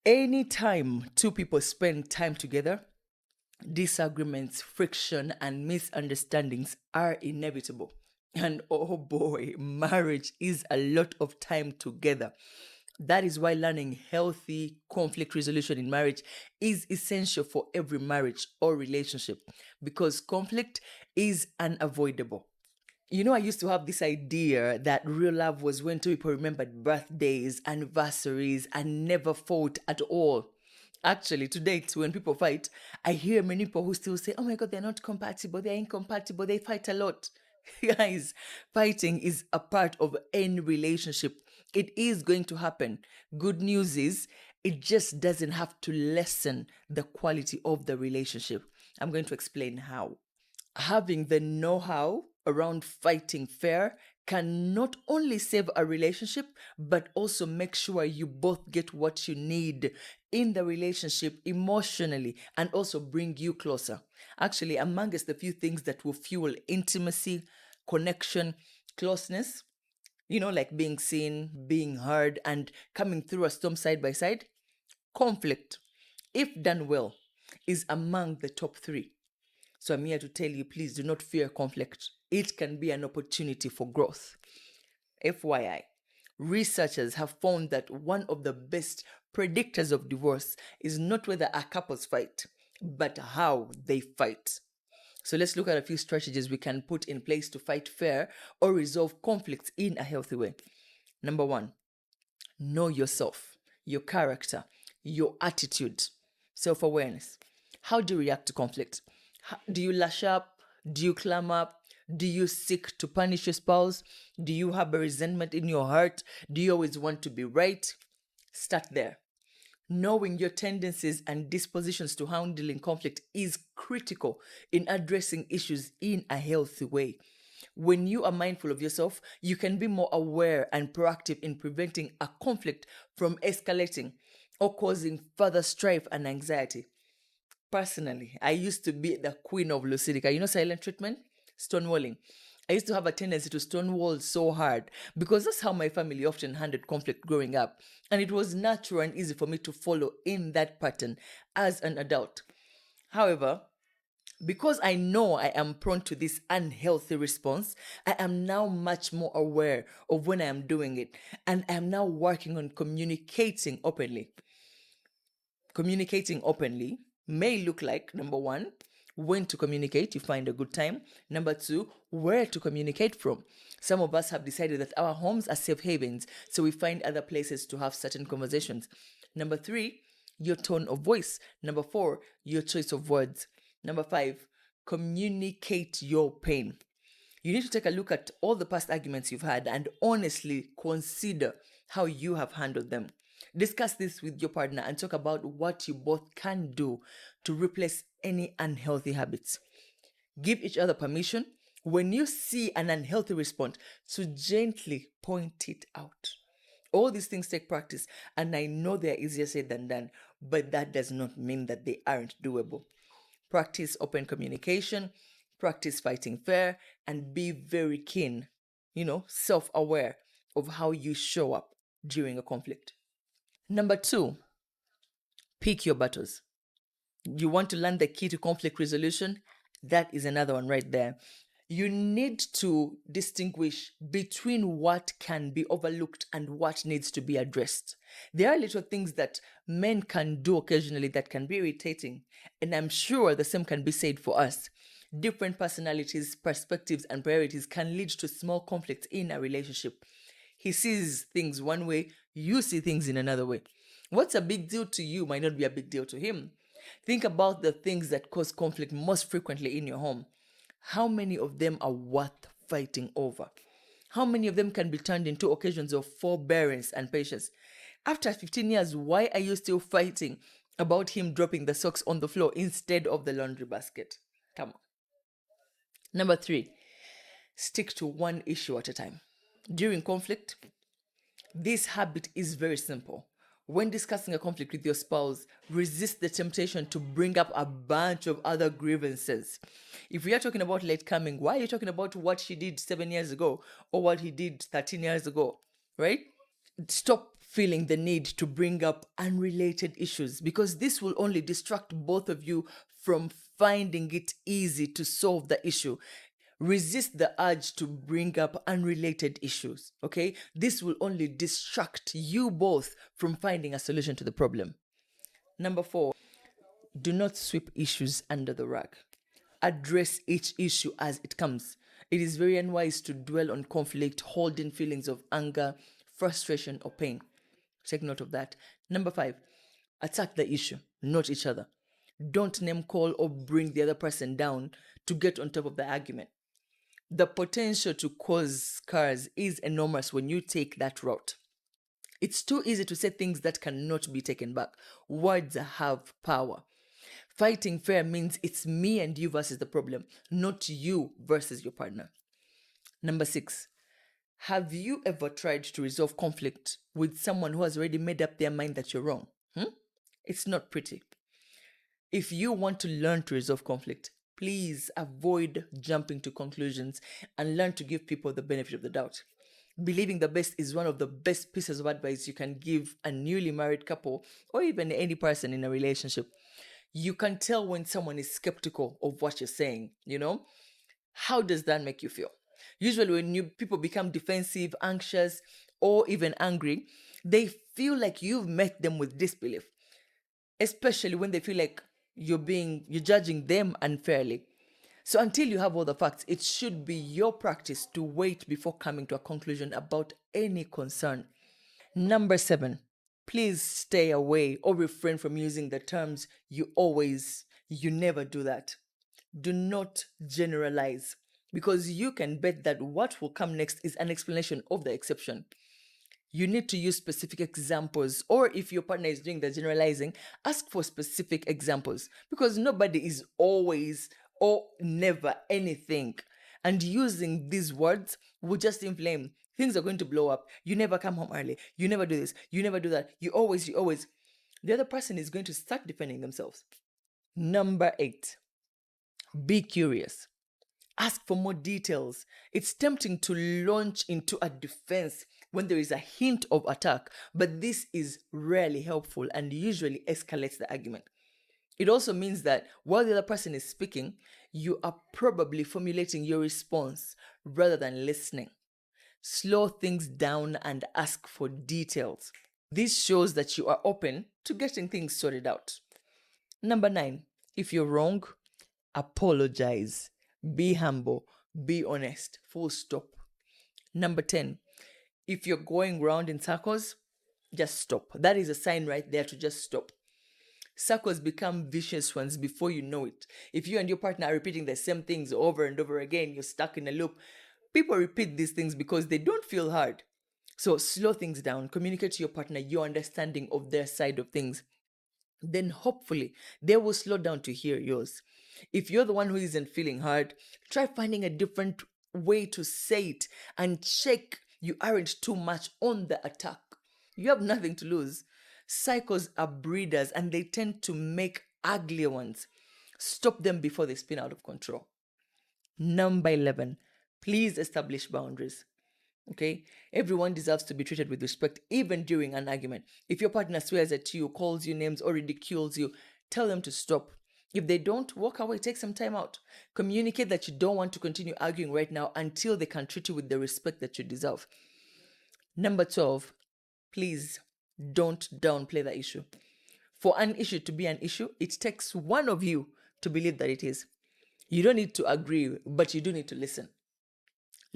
Anytime two people spend time together, disagreements, friction, and misunderstandings are inevitable. And oh boy, marriage is a lot of time together. That is why learning healthy conflict resolution in marriage is essential for every marriage or relationship because conflict is unavoidable. I used to have this idea that real love was when two people remembered birthdays, anniversaries, and never fought at all. Actually, to date, when people fight, I hear many people who still say, oh my God, they're not compatible, they're incompatible, they fight a lot. Guys, fighting is a part of any relationship. It is going to happen. Good news is, it just doesn't have to lessen the quality of the relationship. I'm going to explain how. Having the know how around fighting fair can not only save a relationship, but also make sure you both get what you need in the relationship emotionally and also bring you closer. Actually, amongst the few things that will fuel intimacy, connection, closeness, like being seen, being heard, and coming through a storm side by side, conflict, if done well, is among the top three. So I'm here to tell you, please do not fear conflict. It can be an opportunity for growth. FYI, researchers have found that one of the best predictors of divorce is not whether a couples fight, but how they fight. So let's look at a few strategies we can put in place to fight fair or resolve conflicts in a healthy way. Number one, know yourself, your character, your attitude, self awareness. How do you react to conflict? Do you lash up? Do you clam up? Do you seek to punish your spouse? Do you have a resentment in your heart? Do you always want to be right? Start there. Knowing your tendencies and dispositions to handling conflict is critical in addressing issues in a healthy way. When you are mindful of yourself, you can be more aware and proactive in preventing a conflict from escalating or causing further strife and anxiety. Personally, I used to be the queen of Lucidica. Silent treatment? Stonewalling. I used to have a tendency to stonewall so hard because that's how my family often handled conflict growing up. And it was natural and easy for me to follow in that pattern as an adult. However, because I know I am prone to this unhealthy response, I am now much more aware of when I am doing it. And I am now working on communicating openly. Communicating openly may look like, number one, when to communicate, you find a good time. Number two, where to communicate from. Some of us have decided that our homes are safe havens, so we find other places to have certain conversations. Number three, your tone of voice. Number four, your choice of words. Number five, communicate your pain. You need to take a look at all the past arguments you've had and honestly consider how you have handled them. Discuss this with your partner and talk about what you both can do to replace any unhealthy habits. Give each other permission when you see an unhealthy response to gently point it out. All these things take practice, and I know they're easier said than done, but that does not mean that they aren't doable. Practice open communication, practice fighting fair, and be very keen, self aware of how you show up during a conflict. Number two, pick your battles. You want to learn the key to conflict resolution? That is another one right there. You need to distinguish between what can be overlooked and what needs to be addressed. There are little things that men can do occasionally that can be irritating, and I'm sure the same can be said for us. Different personalities, perspectives, and priorities can lead to small conflicts in a relationship. He sees things one way, you see things in another way. What's a big deal to you might not be a big deal to him. Think about the things that cause conflict most frequently in your home. How many of them are worth fighting over? How many of them can be turned into occasions of forbearance and patience? After 15 years, why are you still fighting about him dropping the socks on the floor instead of the laundry basket? Come on. Number three, stick to one issue at a time. During conflict, this habit is very simple. When discussing a conflict with your spouse, resist the temptation to bring up a bunch of other grievances. If we are talking about late coming, why are you talking about what she did 7 years ago or what he did 13 years ago? Right? Stop feeling the need to bring up unrelated issues, because this will only distract both of you from finding it easy to solve the issue. Resist the urge to bring up unrelated issues, okay? This will only distract you both from finding a solution to the problem. Number 4, do not sweep issues under the rug. Address each issue as it comes. It is very unwise to dwell on conflict, holding feelings of anger, frustration, or pain. Take note of that. Number 5, attack the issue, not each other. Don't name call or bring the other person down to get on top of the argument. The potential to cause scars is enormous when you take that route. It's too easy to say things that cannot be taken back. Words have power. Fighting fair means it's me and you versus the problem, not you versus your partner. Number 6, have you ever tried to resolve conflict with someone who has already made up their mind that you're wrong? It's not pretty. If you want to learn to resolve conflict, please avoid jumping to conclusions and learn to give people the benefit of the doubt. Believing the best is one of the best pieces of advice you can give a newly married couple or even any person in a relationship. You can tell when someone is skeptical of what you're saying, How does that make you feel? Usually when people become defensive, anxious, or even angry, they feel like you've met them with disbelief, especially when they feel like you're judging them unfairly. So until you have all the facts, it should be your practice to wait before coming to a conclusion about any concern. Number 7, please stay away or refrain from using the terms you always, you never do that. Do not generalize, because you can bet that what will come next is an explanation of the exception. You need to use specific examples, or if your partner is doing the generalizing, ask for specific examples, because nobody is always or never anything. And using these words will just inflame. Things are going to blow up. You never come home early. You never do this. You never do that. You always. The other person is going to start defending themselves. Number 8, be curious. Ask for more details. It's tempting to launch into a defense when there is a hint of attack, but this is rarely helpful and usually escalates the argument. It also means that while the other person is speaking, you are probably formulating your response rather than listening. Slow things down and ask for details. This shows that you are open to getting things sorted out. Number 9, if you're wrong, apologize. Be humble. Be honest. Full stop. Number 10, if you're going round in circles, just stop. That is a sign right there to just stop. Circles become vicious ones before you know it. If you and your partner are repeating the same things over and over again, you're stuck in a loop. People repeat these things because they don't feel hard. So slow things down. Communicate to your partner your understanding of their side of things. Then hopefully they will slow down to hear yours. If you're the one who isn't feeling hard, try finding a different way to say it and check you aren't too much on the attack. You have nothing to lose. Cycles are breeders and they tend to make uglier ones. Stop them before they spin out of control. Number 11, please establish boundaries. Okay, everyone deserves to be treated with respect, even during an argument. If your partner swears at you, calls you names, or ridicules you, tell them to stop. If they don't, walk away, take some time out. Communicate that you don't want to continue arguing right now until they can treat you with the respect that you deserve. Number 12, please don't downplay the issue. For an issue to be an issue, it takes one of you to believe that it is. You don't need to agree, but you do need to listen.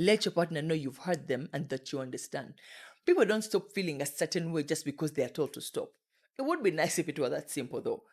Let your partner know you've heard them and that you understand. People don't stop feeling a certain way just because they are told to stop. It would be nice if it were that simple though.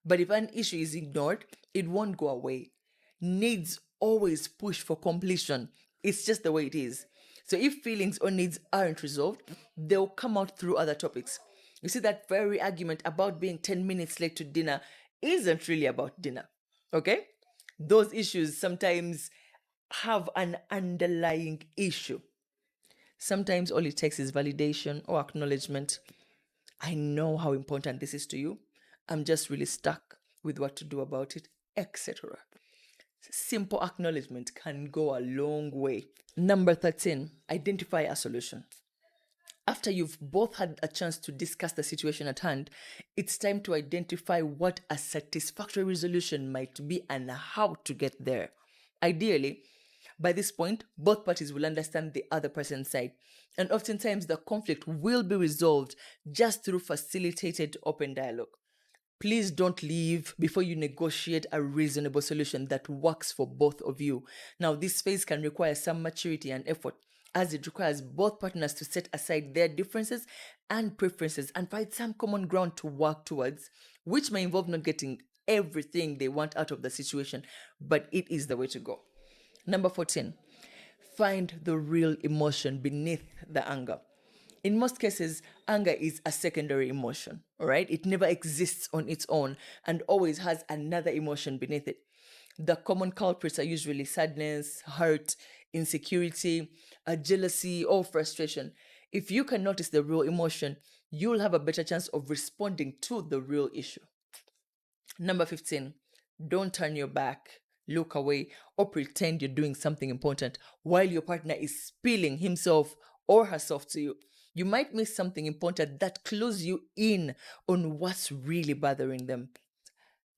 But if an issue is ignored, it won't go away. Needs always push for completion. It's just the way it is. So if feelings or needs aren't resolved, they'll come out through other topics. You see, that very argument about being 10 minutes late to dinner isn't really about dinner. Okay? Those issues sometimes have an underlying issue. Sometimes all it takes is validation or acknowledgement. I know how important this is to you. I'm just really stuck with what to do about it, etc. Simple acknowledgement can go a long way. Number 13, identify a solution. After you've both had a chance to discuss the situation at hand, it's time to identify what a satisfactory resolution might be and how to get there. Ideally, by this point, both parties will understand the other person's side, and oftentimes the conflict will be resolved just through facilitated open dialogue. Please don't leave before you negotiate a reasonable solution that works for both of you. Now, this phase can require some maturity and effort, as it requires both partners to set aside their differences and preferences and find some common ground to work towards, which may involve not getting everything they want out of the situation, but it is the way to go. Number 14, find the real emotion beneath the anger. In most cases, anger is a secondary emotion, all right? It never exists on its own and always has another emotion beneath it. The common culprits are usually sadness, hurt, insecurity, jealousy, or frustration. If you can notice the real emotion, you'll have a better chance of responding to the real issue. Number 15, don't turn your back, look away, or pretend you're doing something important while your partner is spilling himself or herself to you. You might miss something important that clues you in on what's really bothering them.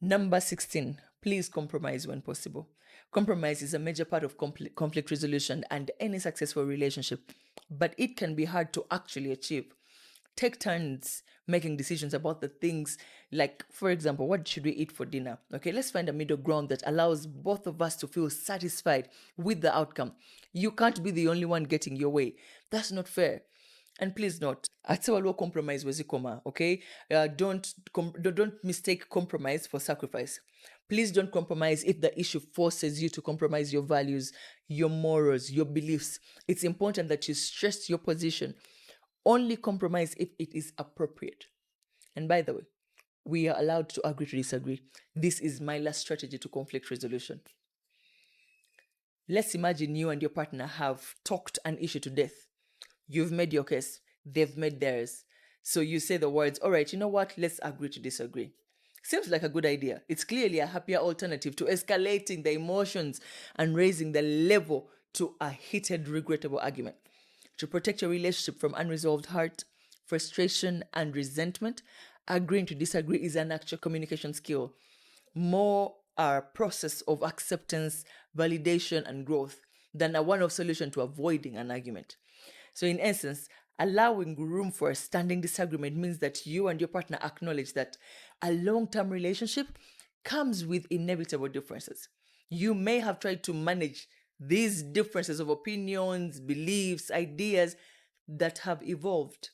Number 16, please compromise when possible. Compromise is a major part of conflict resolution and any successful relationship, but it can be hard to actually achieve. Take turns making decisions about the things, like, for example, what should we eat for dinner? Okay, let's find a middle ground that allows both of us to feel satisfied with the outcome. You can't be the only one getting your way. That's not fair. And please note, atsewa compromise wezikoma, okay? Don't mistake compromise for sacrifice. Please don't compromise if the issue forces you to compromise your values, your morals, your beliefs. It's important that you stress your position. Only compromise if it is appropriate. And by the way, we are allowed to agree to disagree. This is my last strategy to conflict resolution. Let's imagine you and your partner have talked an issue to death. You've made your case, they've made theirs. So you say the words, all right, you know what? Let's agree to disagree. Seems like a good idea. It's clearly a happier alternative to escalating the emotions and raising the level to a heated, regrettable argument. To protect your relationship from unresolved hurt, frustration, and resentment, agreeing to disagree is an actual communication skill. More a process of acceptance, validation, and growth than a one-off solution to avoiding an argument. So in essence, allowing room for a standing disagreement means that you and your partner acknowledge that a long-term relationship comes with inevitable differences. You may have tried to manage these differences of opinions, beliefs, ideas that have evolved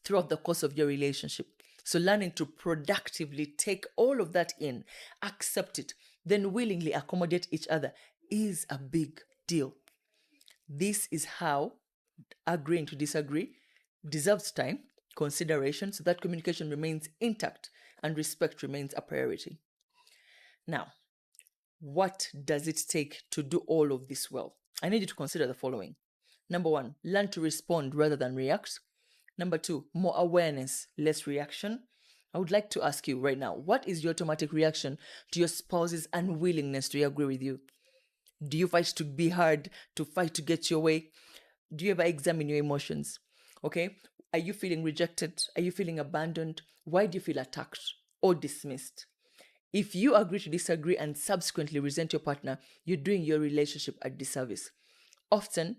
throughout the course of your relationship. So learning to productively take all of that in, accept it, then willingly accommodate each other is a big deal. This is how agreeing to disagree deserves time, consideration, so that communication remains intact and respect remains a priority. Now, what does it take to do all of this well? I need you to consider the following. Number 1, learn to respond rather than react. Number 2, more awareness, less reaction. I would like to ask you right now, what is your automatic reaction to your spouse's unwillingness to agree with you? Do you fight to be hard, to fight to get your way? Do you ever examine your emotions? Okay, are you feeling rejected? Are you feeling abandoned? Why do you feel attacked or dismissed? If you agree to disagree and subsequently resent your partner, you're doing your relationship a disservice. Often,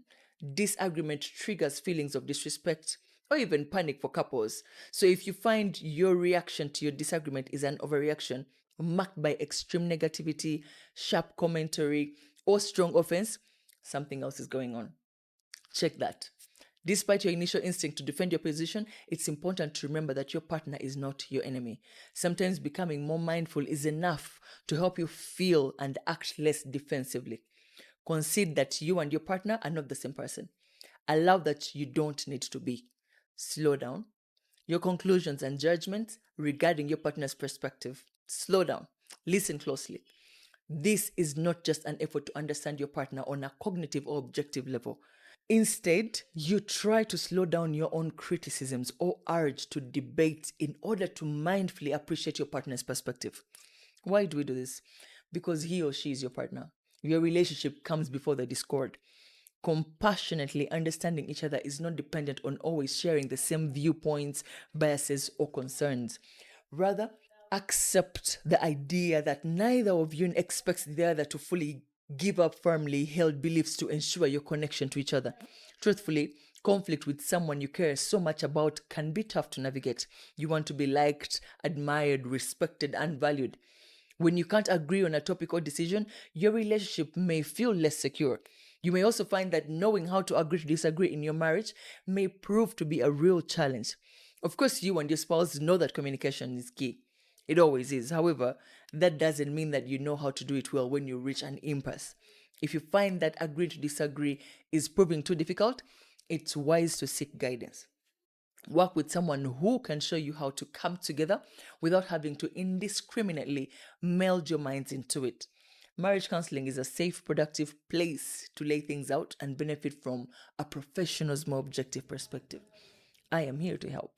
disagreement triggers feelings of disrespect or even panic for couples. So if you find your reaction to your disagreement is an overreaction marked by extreme negativity, sharp commentary, or strong offense, something else is going on. Check that. Despite your initial instinct to defend your position, it's important to remember that your partner is not your enemy. Sometimes becoming more mindful is enough to help you feel and act less defensively. Concede that you and your partner are not the same person. Allow that you don't need to be. Slow down. Your conclusions and judgments regarding your partner's perspective. Slow down. Listen closely. This is not just an effort to understand your partner on a cognitive or objective level. Instead, you try to slow down your own criticisms or urge to debate in order to mindfully appreciate your partner's perspective. Why do we do this? Because he or she is your partner. Your relationship comes before the discord. compassionately understanding each other is not dependent on always sharing the same viewpoints, biases, or concerns. Rather, accept the idea that neither of you expects the other to fully give up firmly held beliefs to ensure your connection to each other. Truthfully, conflict with someone you care so much about can be tough to navigate. You want to be liked, admired, respected, and valued. When you can't agree on a topic or decision, your relationship may feel less secure. You may also find that knowing how to agree to disagree in your marriage may prove to be a real challenge. Of course, you and your spouse know that communication is key. It always is. However, that doesn't mean that you know how to do it well when you reach an impasse. If you find that agreeing to disagree is proving too difficult, it's wise to seek guidance. Work with someone who can show you how to come together without having to indiscriminately meld your minds into it. Marriage counseling is a safe, productive place to lay things out and benefit from a professional's more objective perspective. I am here to help.